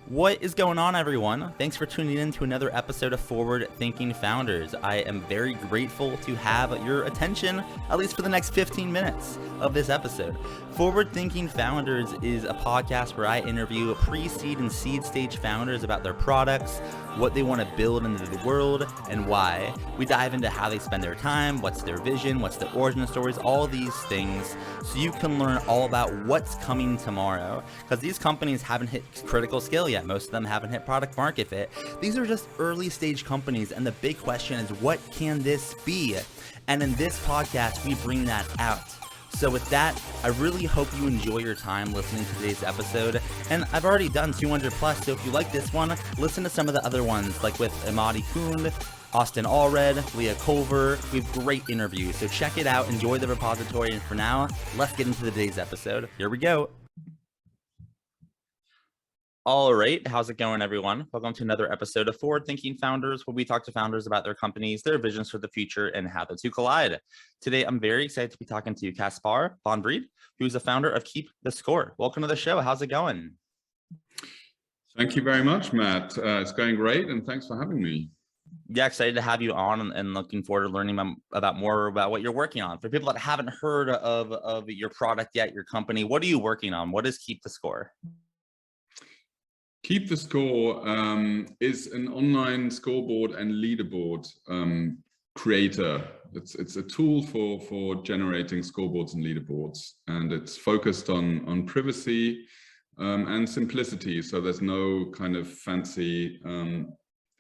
What is going on, everyone? Thanks for tuning in to another episode of Forward Thinking Founders. I am very grateful to have your attention, at least for the next 15 minutes of this episode. Forward Thinking Founders is a podcast where I interview pre-seed and seed stage founders about their products, what they want to build into the world, and why. We dive into how they spend their time, what's their vision, what's their origin stories, all these things, so you can learn all about what's coming tomorrow. Because these companies haven't hit critical scale yet. Most of them haven't hit product market fit. These are just early stage companies, and the big question is, what can this be? And in this podcast, we bring that out. So with that, I really hope you enjoy your time listening to today's episode. And I've already done 200 plus, so if you like this one, listen to some of the other ones, like with Imadi Kund, Austin Allred, Leah Culver. We have great interviews, so check it out, enjoy the repository, and for now, let's get into today's episode. Here we go. All right, how's it going, everyone? Welcome to another episode of Forward Thinking Founders, where we talk to founders about their companies, their visions for the future, and how the two collide. Today, I'm very excited to be talking to Caspar von Wrede, who's the founder of KeepTheScore. Welcome to the show. How's it going? Thank you very much, Matt. It's going great, and thanks for having me. Yeah, excited to have you on, and looking forward to learning more about what you're working on. For people that haven't heard of your product yet, your company, what are you working on? What is KeepTheScore? KeepTheScore is an online scoreboard and leaderboard creator. It's a tool for generating scoreboards and leaderboards, and it's focused on privacy and simplicity. So there's no kind of fancy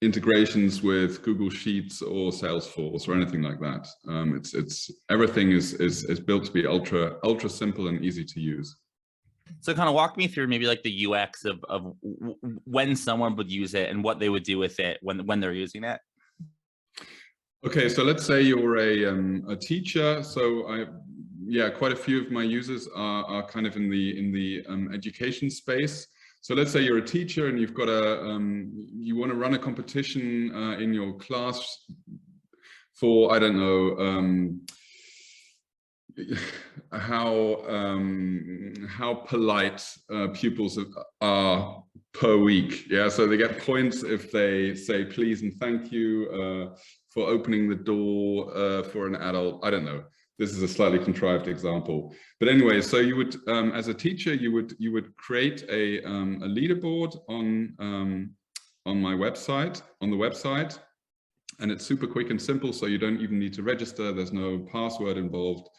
integrations with Google Sheets or Salesforce or anything like that. It's everything is built to be ultra simple and easy to use. So kind of walk me through maybe like the UX of when someone would use it and what they would do with it when they're using it. Okay, so let's say you're a teacher. So quite a few of my users are kind of in the education space. So let's say you're a teacher and you've got you want to run a competition in your class for, I don't know, how polite pupils are per week. Yeah, so they get points if they say please and thank you for opening the door for an adult. I don't know. This is a slightly contrived example, but anyway, so you would, as a teacher, you would create a leaderboard on my website, on the website, and it's super quick and simple. So you don't even need to register. There's no password involved.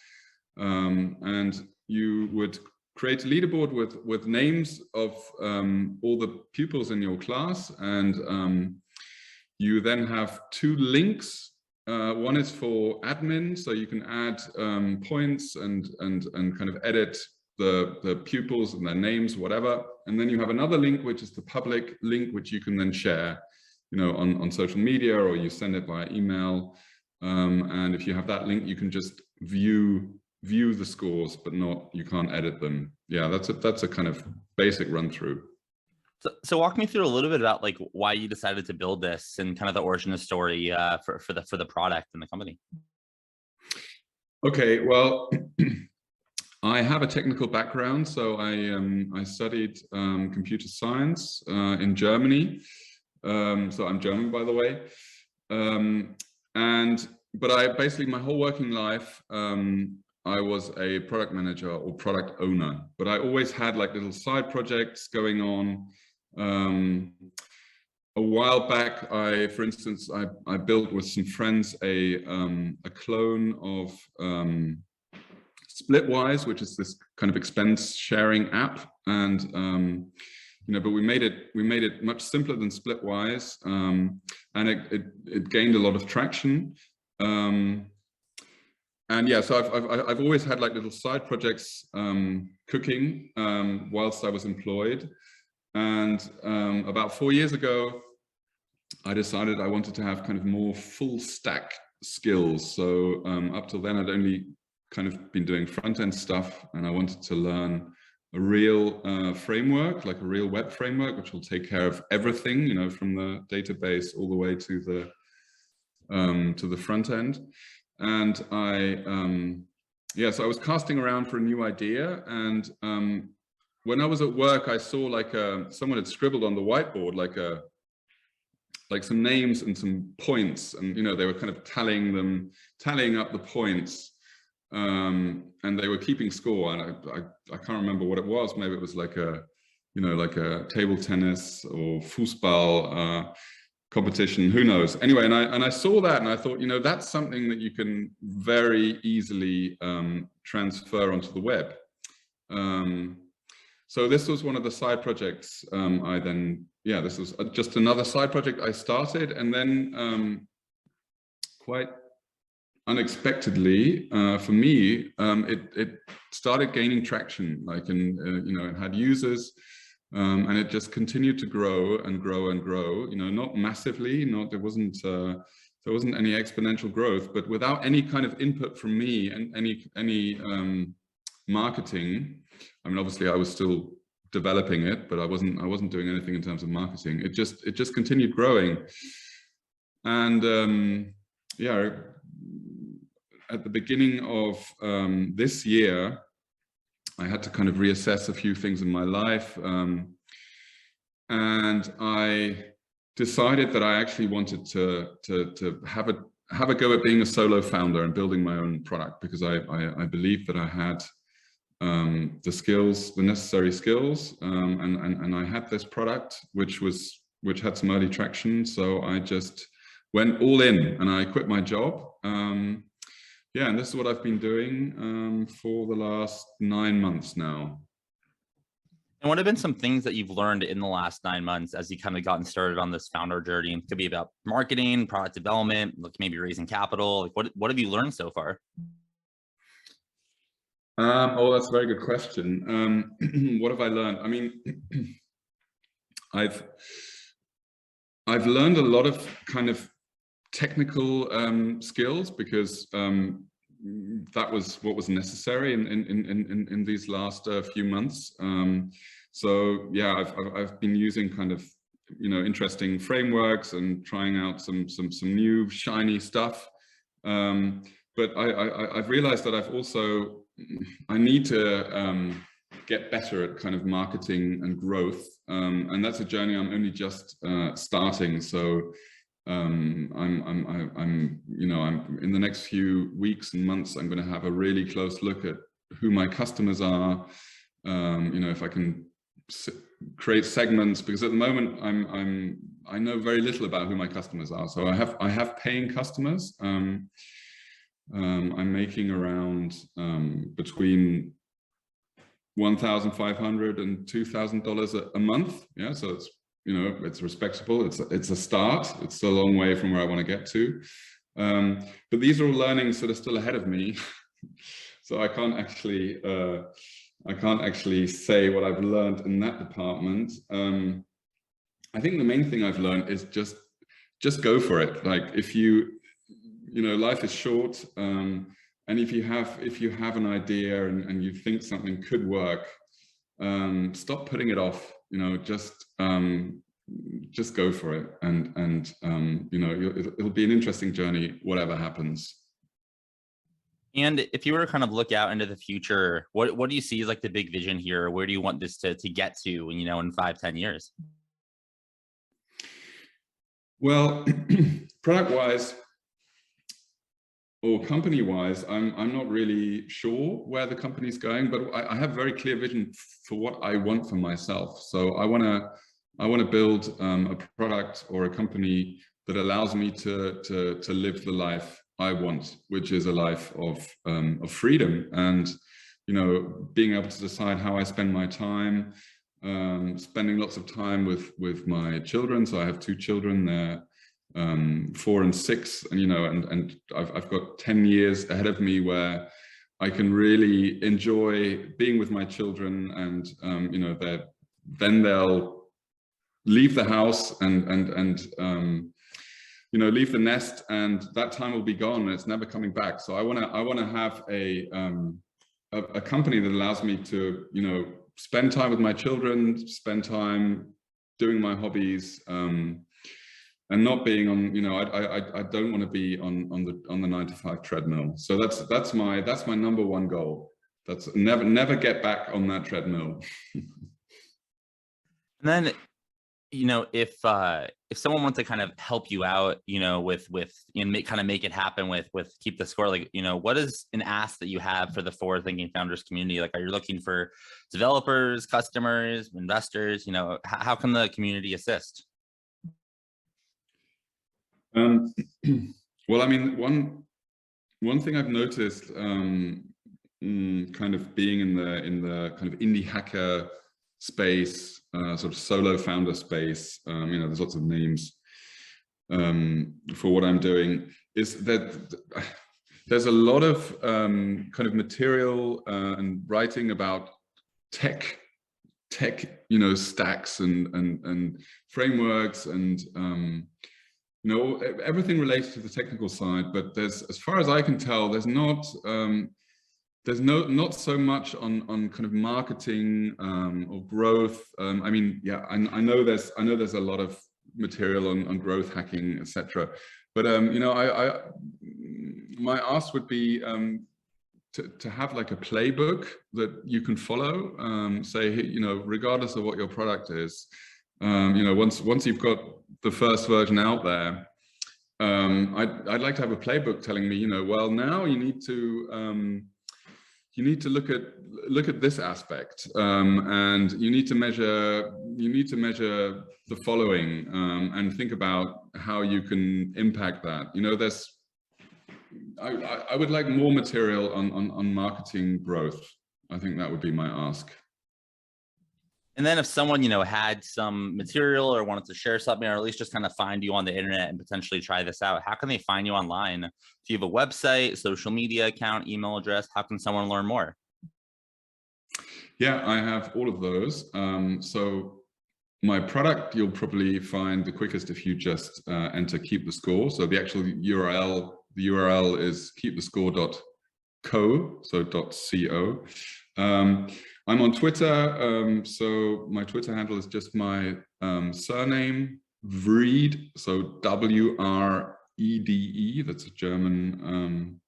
And you would create a leaderboard with names of all the pupils in your class, and you then have two links. One is for admin, so you can add points and kind of edit the pupils and their names, whatever. And then you have another link, which is the public link, which you can then share, on social media, or you send it via email. And if you have that link, you can just view the scores, but you can't edit them. Yeah, that's a kind of basic run through. So walk me through a little bit about like why you decided to build this and kind of the origin story for the product and the company. Okay, well, I have a technical background, so I studied computer science in Germany. So I'm German, by the way, but I basically my whole working life. I was a product manager or product owner, but I always had like little side projects going on. A while back, for instance, I built with some friends a clone of Splitwise, which is this kind of expense sharing app, and but we made it much simpler than Splitwise, and it gained a lot of traction. And yeah, so I've always had like little side projects cooking whilst I was employed. And about 4 years ago, I decided I wanted to have kind of more full stack skills. So up till then, I'd only kind of been doing front end stuff, and I wanted to learn a real framework, like a real web framework, which will take care of everything, from the database all the way to the front end. And so I was casting around for a new idea, and when I was at work, I saw like someone had scribbled on the whiteboard like some names and some points, and they were kind of tallying up the points, and they were keeping score. And I can't remember what it was. Maybe it was like a like a table tennis or foosball competition, who knows. Anyway, and I saw that and I thought, that's something that you can very easily transfer onto the web. So this was one of the side projects this was just another side project I started, and then quite unexpectedly for me, it started gaining traction, like, it had users, and it just continued to grow and grow and grow, not massively, there wasn't any exponential growth, but without any kind of input from me and any marketing. I mean, obviously I was still developing it, but I wasn't doing anything in terms of marketing. It just continued growing. And at the beginning of this year, I had to kind of reassess a few things in my life, and I decided that I actually wanted to have a go at being a solo founder and building my own product, because I believed that I had the skills, the necessary skills, and I had this product which had some early traction. So I just went all in and I quit my job. And this is what I've been doing for the last 9 months now. And what have been some things that you've learned in the last 9 months as you kind of gotten started on this founder journey? It could be about marketing, product development, like maybe raising capital. Like what have you learned so far? That's a very good question. What have I learned? I mean, I've learned a lot of kind of technical skills, because that was what was necessary in these last few months. So yeah, I've been using kind of interesting frameworks and trying out some new shiny stuff. But I've realized that I need to get better at kind of marketing and growth, and that's a journey I'm only just starting. So I'm in the next few weeks and months, I'm going to have a really close look at who my customers are. If I can create segments, because at the moment I know very little about who my customers are. So I have paying customers. I'm making around between $1,500 and $2,000 a month. Yeah, so it's it's respectable. It's a start. It's still a long way from where I want to get to. But these are all learnings that are still ahead of me. So I can't actually say what I've learned in that department. I think the main thing I've learned is just go for it. Like, if life is short, and if you have an idea and you think something could work, stop putting it off. Just go for it, and it'll be an interesting journey, whatever happens. And if you were to kind of look out into the future, what do you see as like the big vision here? Where do you want this to get to, in 5-10 years? Well, product-wise or company-wise, I'm not really sure where the company's going, but I have very clear vision for what I want for myself. So I want to build a product or a company that allows me to live the life I want, which is a life of freedom, and being able to decide how I spend my time, spending lots of time with my children. So I have 2 children. They're 4 and 6, and I've got 10 years ahead of me where I can really enjoy being with my children, and then they'll leave the house and leave the nest, and that time will be gone and it's never coming back. So I want to have a company that allows me to spend time with my children, spend time doing my hobbies, and not being on, I don't want to be on the 9-to-5 treadmill. So that's my number one goal. That's never get back on that treadmill. And then, if someone wants to kind of help you out, with kind of make it happen with Keep the Score, like, what is an ask that you have for the forward thinking founders community? Like, are you looking for developers, customers, investors? How can the community assist? Well, I mean, one thing I've noticed, kind of being in the kind of indie hacker space, sort of solo founder space, there's lots of names for what I'm doing, is that there's a lot of kind of material and writing about tech, stacks and frameworks and everything related to the technical side, but as far as I can tell, there's not so much on kind of marketing or growth. I mean, yeah, I know there's a lot of material on growth hacking, etc. But my ask would be to have like a playbook that you can follow. Say, regardless of what your product is, once you've got the first version out there, I'd like to have a playbook telling me, well, now you need to look at this aspect, and you need to measure the following, and think about how you can impact that. I would like more material on marketing growth. I think that would be my ask. And then if someone, had some material or wanted to share something, or at least just kind of find you on the internet and potentially try this out, how can they find you online? Do you have a website, social media account, email address? How can someone learn more? Yeah, I have all of those. So my product, you'll probably find the quickest if you just enter Keep the Score. So the actual URL is keepthescore.co, so .co. I'm on Twitter, so my Twitter handle is just my surname, Wrede, so WREDE. That's a German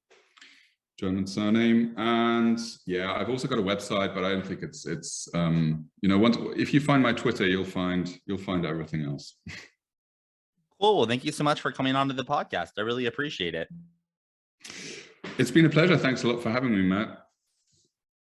surname. And yeah, I've also got a website, but I don't think it's if you find my Twitter, you'll find everything else. Cool. Well, thank you so much for coming on to the podcast. I really appreciate it. It's been a pleasure. Thanks a lot for having me, Matt.